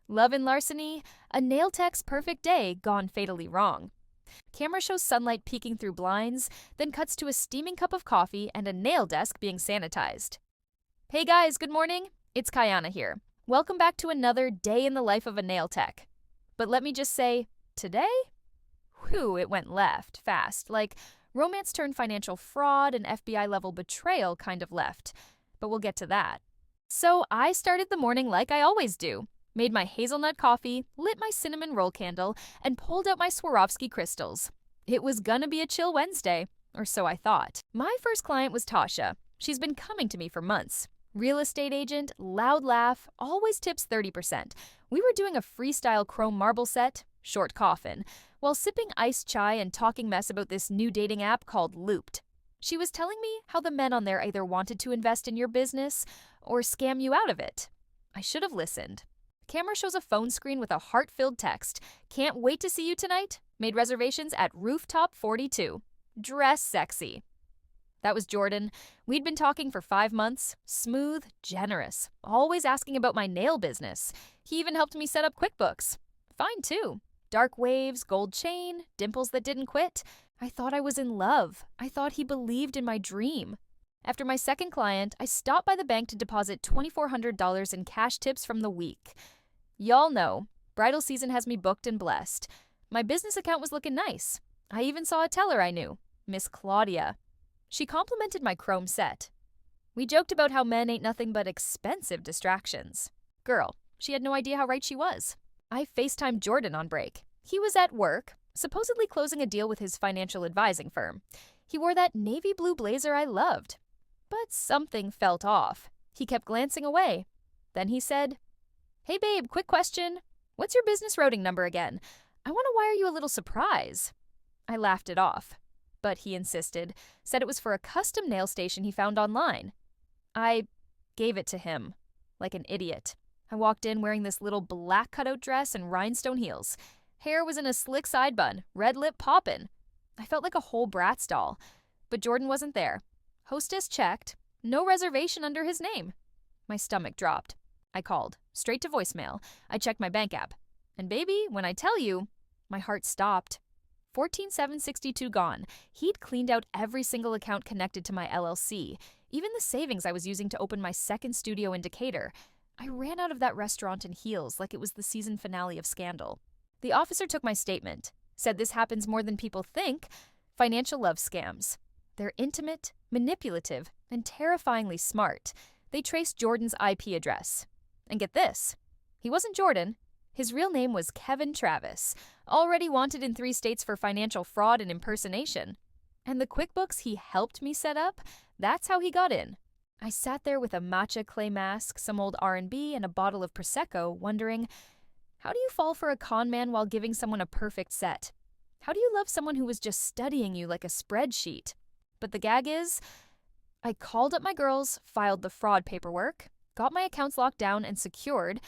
Love and larceny, a nail tech's perfect day gone fatally wrong. Camera shows sunlight peeking through blinds, then cuts to a steaming cup of coffee and a nail desk being sanitized. Hey guys, good morning. It's Kayana here. Welcome back to another day in the life of a nail tech. But let me just say, today? Whew, it went left, fast. Like romance turned financial fraud and FBI level betrayal kind of left. But we'll get to that. So I started the morning like I always do. Made my hazelnut coffee, lit my cinnamon roll candle, and pulled out my Swarovski crystals. It was gonna be a chill Wednesday, or so I thought. My first client was Tasha. She's been coming to me for months. Real estate agent, loud laugh, always tips 30%. We were doing a freestyle chrome marble set, short coffin, while sipping iced chai and talking mess about this new dating app called Looped. She was telling me how the men on there either wanted to invest in your business or scam you out of it. I should have listened. Camera shows a phone screen with a heart-filled text. Can't wait to see you tonight. Made reservations at Rooftop 42. Dress sexy. That was Jordan. We'd been talking for 5 months. Smooth, generous. Always asking about my nail business. He even helped me set up QuickBooks. Fine, too. Dark waves, gold chain, dimples that didn't quit. I thought I was in love. I thought he believed in my dream. After my second client, I stopped by the bank to deposit $2,400 in cash tips from the week. Y'all know, bridal season has me booked and blessed. My business account was looking nice. I even saw a teller I knew, Miss Claudia. She complimented my chrome set. We joked about how men ain't nothing but expensive distractions. Girl, she had no idea how right she was. I FaceTimed Jordan on break. He was at work, supposedly closing a deal with his financial advising firm. He wore that navy blue blazer I loved. But something felt off. He kept glancing away. Then he said, "Hey babe, quick question. What's your business routing number again? I want to wire you a little surprise." I laughed it off. But he insisted, said it was for a custom nail station he found online. I gave it to him, like an idiot. I walked in wearing this little black cutout dress and rhinestone heels. Hair was in a slick side bun, red lip poppin'. I felt like a whole Bratz doll. But Jordan wasn't there. Hostess checked. No reservation under his name. My stomach dropped. I called. Straight to voicemail. I checked my bank app. And baby, when I tell you, my heart stopped. 14,762 gone. He'd cleaned out every single account connected to my LLC, even the savings I was using to open my second studio in Decatur. I ran out of that restaurant in heels like it was the season finale of Scandal. The officer took my statement, said this happens more than people think. Financial love scams. They're intimate, manipulative, and terrifyingly smart. They traced Jordan's IP address. And get this, he wasn't Jordan. His real name was Kevin Travis, already wanted in 3 states for financial fraud and impersonation. And the QuickBooks he helped me set up, that's how he got in. I sat there with a matcha clay mask, some old R&B, and a bottle of Prosecco, wondering, how do you fall for a con man while giving someone a perfect set? How do you love someone who was just studying you like a spreadsheet? But the gag is, I called up my girls, filed the fraud paperwork, got my accounts locked down and secured,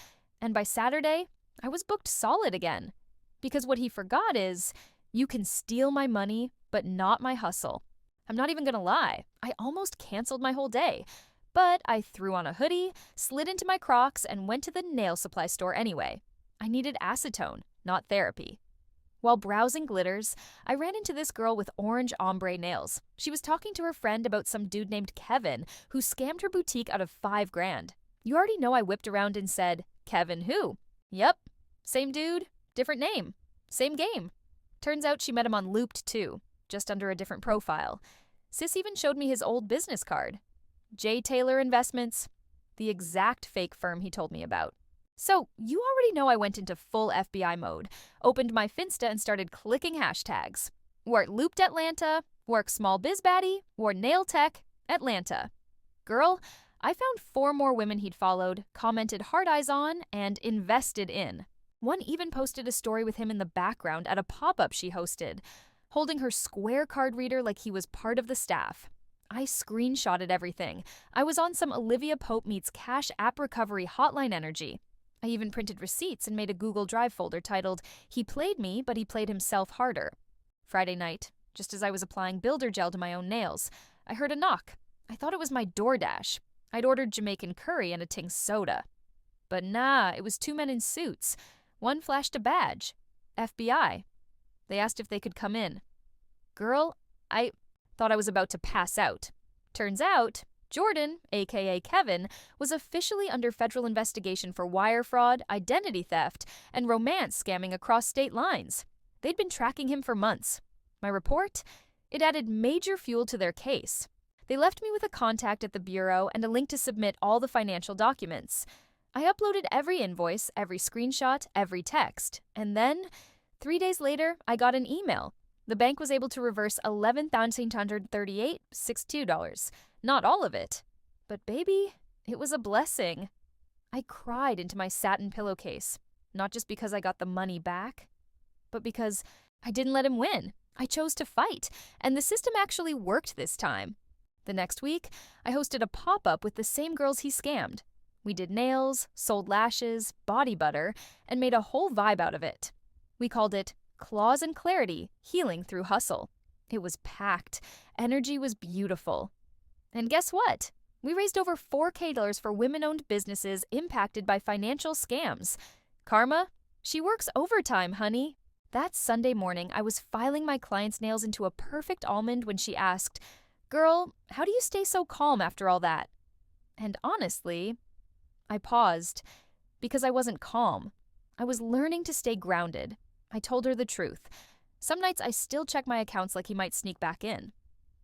and by Saturday, I was booked solid again. Because what he forgot is, you can steal my money, but not my hustle. I'm not even gonna lie, I almost canceled my whole day. But I threw on a hoodie, slid into my Crocs, and went to the nail supply store anyway. I needed acetone, not therapy. While browsing glitters, I ran into this girl with orange ombre nails. She was talking to her friend about some dude named Kevin who scammed her boutique out of $5,000. You already know I whipped around and said, "Kevin who?" Yep, same dude, different name, same game. Turns out she met him on Looped too, just under a different profile. Sis even showed me his old business card. J. Taylor Investments, the exact fake firm he told me about. So, you already know I went into full FBI mode, opened my Finsta and started clicking hashtags. Work Looped Atlanta, work Small Biz Baddie, or Nail Tech Atlanta. Girl, I found 4 more women he'd followed, commented hard eyes on, and invested in. One even posted a story with him in the background at a pop-up she hosted, holding her square card reader like he was part of the staff. I screenshotted everything. I was on some Olivia Pope meets Cash App Recovery hotline energy. I even printed receipts and made a Google Drive folder titled, "He played me, but he played himself harder." Friday night, just as I was applying builder gel to my own nails, I heard a knock. I thought it was my DoorDash. I'd ordered Jamaican curry and a ting soda. But nah, it was two men in suits. One flashed a badge. FBI. They asked if they could come in. Girl, I thought I was about to pass out. Turns out, Jordan, aka Kevin, was officially under federal investigation for wire fraud, identity theft, and romance scamming across state lines. They'd been tracking him for months. My report? It added major fuel to their case. They left me with a contact at the bureau and a link to submit all the financial documents. I uploaded every invoice, every screenshot, every text, and then, 3 days later, I got an email. The bank was able to reverse $11,838.62. Not all of it. But baby, it was a blessing. I cried into my satin pillowcase, not just because I got the money back, but because I didn't let him win. I chose to fight, and the system actually worked this time. The next week, I hosted a pop-up with the same girls he scammed. We did nails, sold lashes, body butter, and made a whole vibe out of it. We called it Claws and Clarity, Healing Through Hustle. It was packed. Energy was beautiful. And guess what? We raised over $4,000 for women-owned businesses impacted by financial scams. Karma? She works overtime, honey. That Sunday morning, I was filing my client's nails into a perfect almond when she asked, "Girl, how do you stay so calm after all that?" And honestly, I paused because I wasn't calm. I was learning to stay grounded. I told her the truth. Some nights I still check my accounts like he might sneak back in.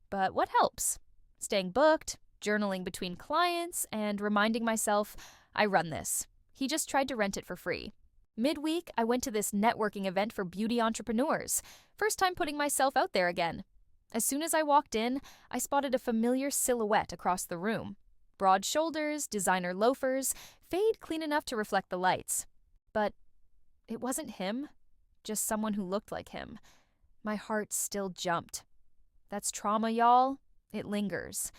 But what helps? Staying booked, journaling between clients, and reminding myself, I run this. He just tried to rent it for free. Midweek, I went to this networking event for beauty entrepreneurs. First time putting myself out there again. As soon as I walked in, I spotted a familiar silhouette across the room. Broad shoulders, designer loafers, fade clean enough to reflect the lights. But it wasn't him, just someone who looked like him. My heart still jumped. That's trauma, y'all. It lingers.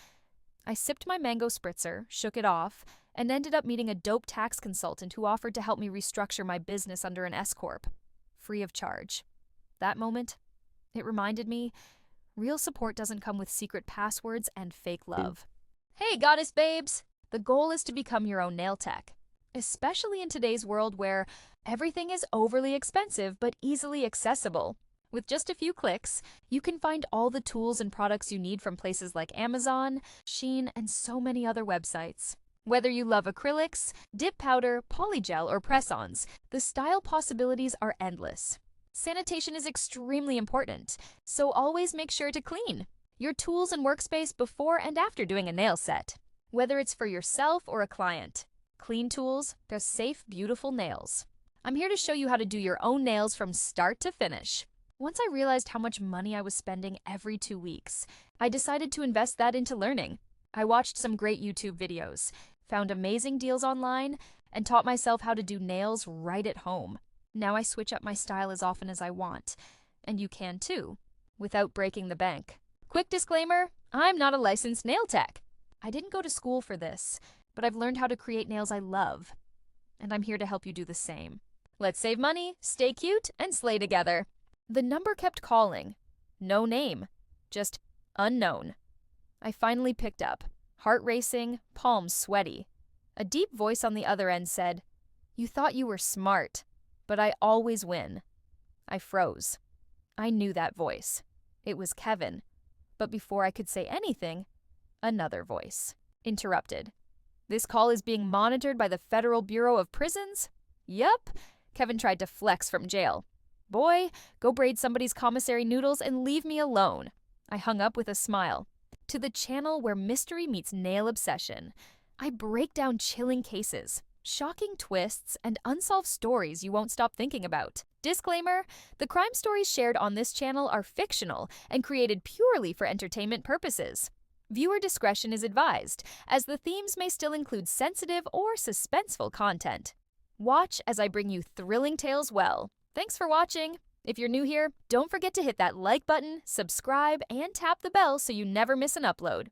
I sipped my mango spritzer, shook it off, and ended up meeting a dope tax consultant who offered to help me restructure my business under an S-corp, free of charge. That moment, it reminded me, real support doesn't come with secret passwords and fake love. Hey, goddess babes! The goal is to become your own nail tech, especially in today's world where everything is overly expensive but easily accessible. With just a few clicks, you can find all the tools and products you need from places like Amazon, Shein, and so many other websites. Whether you love acrylics, dip powder, polygel, or press-ons, the style possibilities are endless. Sanitation is extremely important, so always make sure to clean your tools and workspace before and after doing a nail set. Whether it's for yourself or a client, clean tools, they're safe, beautiful nails. I'm here to show you how to do your own nails from start to finish. Once I realized how much money I was spending every 2 weeks, I decided to invest that into learning. I watched some great YouTube videos, found amazing deals online, and taught myself how to do nails right at home. Now I switch up my style as often as I want, and you can too, without breaking the bank. Quick disclaimer, I'm not a licensed nail tech. I didn't go to school for this, but I've learned how to create nails I love, and I'm here to help you do the same. Let's save money, stay cute, and slay together. The number kept calling. No name. Just unknown. I finally picked up, heart racing, palms sweaty. A deep voice on the other end said, "You thought you were smart, but I always win." I froze. I knew that voice. It was Kevin. But before I could say anything, another voice interrupted. "This call is being monitored by the Federal Bureau of Prisons?" Yup. Kevin tried to flex from jail. "Boy, go braid somebody's commissary noodles and leave me alone." I hung up with a smile. To the channel where mystery meets nail obsession. I break down chilling cases, shocking twists, and unsolved stories you won't stop thinking about. Disclaimer, the crime stories shared on this channel are fictional and created purely for entertainment purposes. Viewer discretion is advised, as the themes may still include sensitive or suspenseful content. Watch as I bring you thrilling tales well. Thanks for watching. If you're new here, don't forget to hit that like button, subscribe, and tap the bell so you never miss an upload.